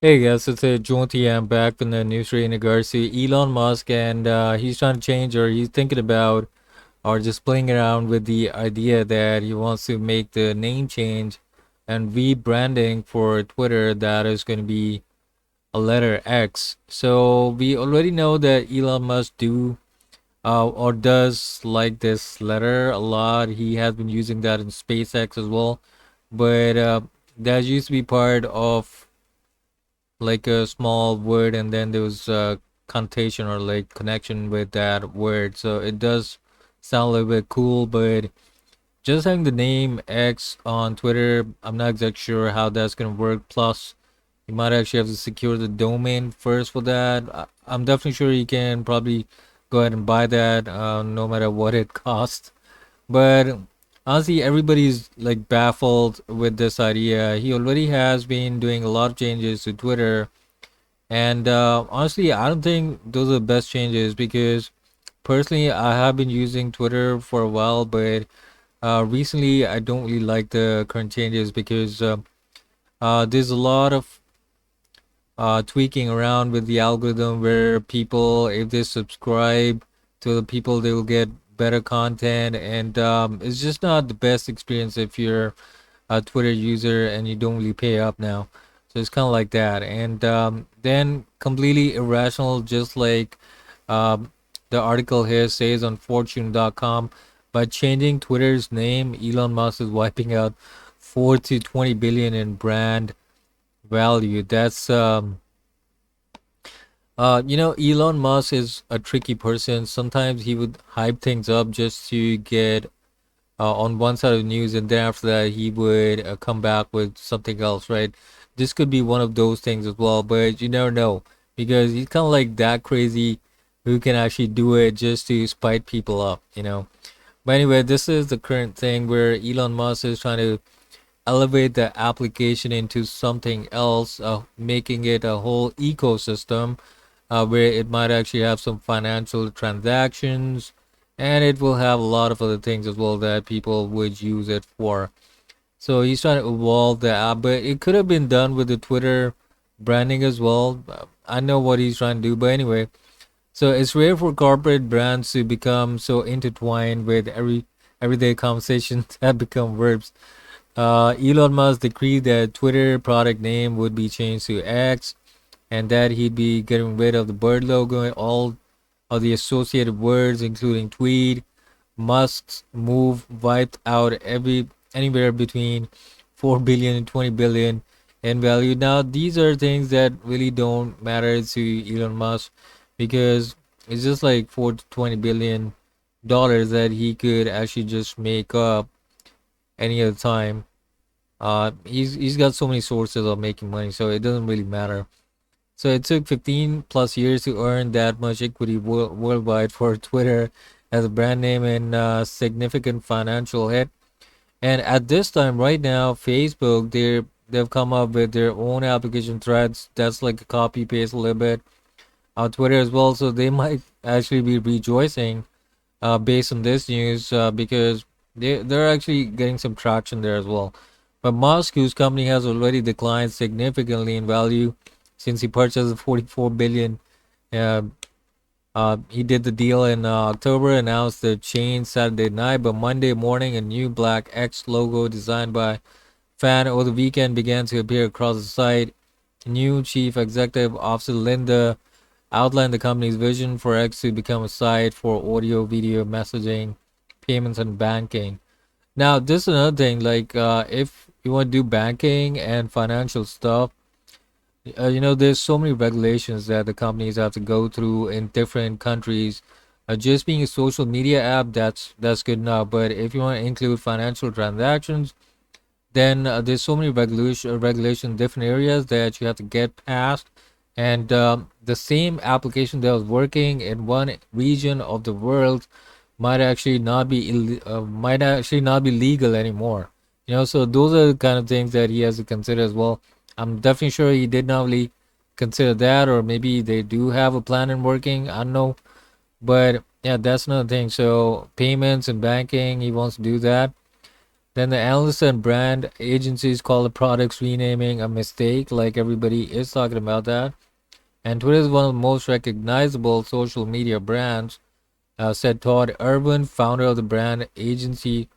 Hey guys, it's Jonty. I'm back with the news in regards to Elon Musk, and he's trying to change, or he's thinking about, or just playing around with the idea that he wants to make the name change and rebranding for Twitter that is going to be a letter X. So we already know that Elon Musk or does like this letter a lot. He has been using that in SpaceX as well, but that used to be part of like a small word, and then there was a connotation or like connection with that word, so it does sound a little bit cool. But just having the name X on Twitter, I'm not exactly sure how that's gonna work. Plus you might actually have to secure the domain first for that. I'm definitely sure you can probably go ahead and buy that, no matter what it costs. But honestly, everybody's like baffled with this idea. He already has been doing a lot of changes to Twitter, and honestly, I don't think those are the best changes because personally, I have been using Twitter for a while, but recently I don't really like the current changes because there's a lot of tweaking around with the algorithm where people, if they subscribe to the people, they will get better content, and it's just not the best experience if you're a Twitter user and you don't really pay up now. So it's kind of like that. And then completely irrational, just like um, the article here says on fortune.com. By changing Twitter's name, Elon Musk is wiping out 4 to 20 billion in brand value. Elon Musk is a tricky person. Sometimes he would hype things up just to get on one side of the news, and then after that he would come back with something else, right? This could be one of those things as well, but you never know because he's kind of like that crazy who can actually do it just to spite people up. But anyway, this is the current thing where Elon Musk is trying to elevate the application into something else, making it a whole ecosystem where it might actually have some financial transactions, and it will have a lot of other things as well that people would use it for. So he's trying to evolve the app, but it could have been done with the Twitter branding as well. I know what he's trying to do, but anyway, so it's rare for corporate brands to become so intertwined with everyday conversations that become verbs. Elon Musk decreed that Twitter product name would be changed to X, and that he'd be getting rid of the bird logo and all of the associated words, including tweet. Musk's move wiped out anywhere between 4 billion and 20 billion in value. Now, these are things that really don't matter to Elon Musk because it's just like 4 to 20 billion dollars that he could actually just make up any other time. He's got so many sources of making money, so it doesn't really matter. So it took 15 plus years to earn that much equity worldwide for Twitter as a brand name and significant financial hit. And at this time, right now, Facebook they've come up with their own application threads. That's like a copy paste a little bit on Twitter as well. So they might actually be rejoicing based on this news because they're actually getting some traction there as well. But Musk, whose company has already declined significantly in value since he purchased 44 billion, uh, he did the deal in October, announced the change Saturday night, but Monday morning, a new black X logo designed by fan over the weekend began to appear across the site. New chief executive officer Linda outlined the company's vision for X to become a site for audio, video, messaging, payments, and banking. Now, this is another thing. Like, if you want to do banking and financial stuff, there's so many regulations that the companies have to go through in different countries. Just being a social media app, that's good enough. But if you want to include financial transactions, then there's so many regulation in different areas that you have to get past. And the same application that was working in one region of the world might actually not be legal anymore. So those are the kind of things that he has to consider as well. I'm definitely sure he did not really consider that, or maybe they do have a plan in working. I don't know, but yeah, that's another thing. So payments and banking, he wants to do that. Then the analysts and brand agencies call the products renaming a mistake, like everybody is talking about that. And Twitter is one of the most recognizable social media brands, said Todd Irwin, founder of the brand agency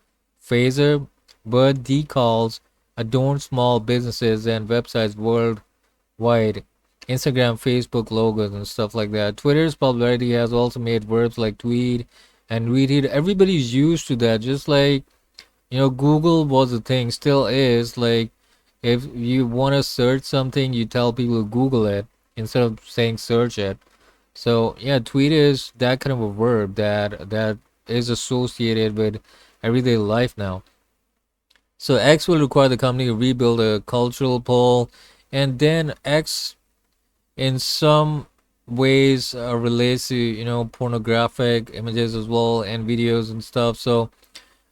Phaser. But decals adorn small businesses and websites worldwide. Instagram, Facebook logos and stuff like that. Twitter's popularity has also made verbs like tweet and retweet. Everybody's used to that. Just like, Google was a thing, still is. Like, if you want to search something, you tell people to Google it instead of saying search it. So yeah, tweet is that kind of a verb that is associated with everyday life now. So X will require the company to rebuild a cultural pole, and then X in some ways relates to pornographic images as well and videos and stuff. So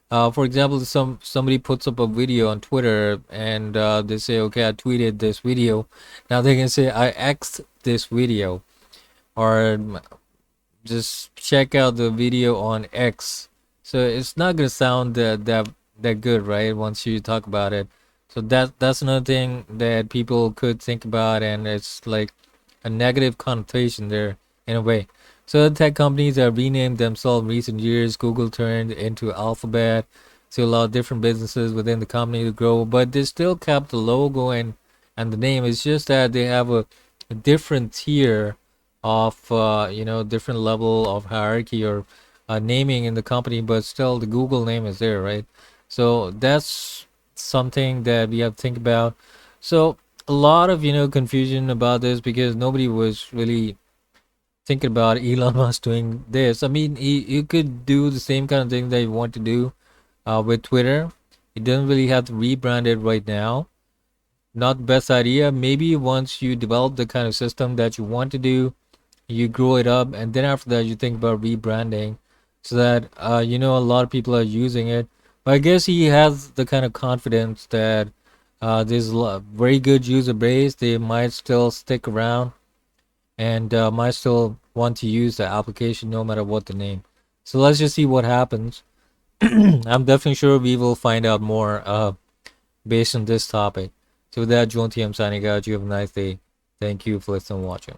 for example, somebody puts up a video on Twitter and they say, okay, I tweeted this video. Now they can say I X'd this video, or just check out the video on X. So it's not gonna sound that good, right? Once you talk about it. So that's another thing that people could think about, and it's like a negative connotation there in a way. So the tech companies have renamed themselves in recent years. Google turned into Alphabet to allow different businesses within the company to grow, but they still kept the logo and the name. It's just that they have a different tier of different level of hierarchy or naming in the company, but still the Google name is there, right? So that's something that we have to think about. So a lot of confusion about this because nobody was really thinking about Elon Musk doing this. I mean, he could do the same kind of thing that you want to do with Twitter. He doesn't really have to rebrand it right now. Not the best idea. Maybe once you develop the kind of system that you want to do, you grow it up, and then after that you think about rebranding so that a lot of people are using it. But I guess he has the kind of confidence that there's a very good user base. They might still stick around and might still want to use the application no matter what the name. So let's just see what happens. I'm definitely sure we will find out more based on this topic. So with that, John T, I'm signing out. You have a nice day. Thank you for listening and watching.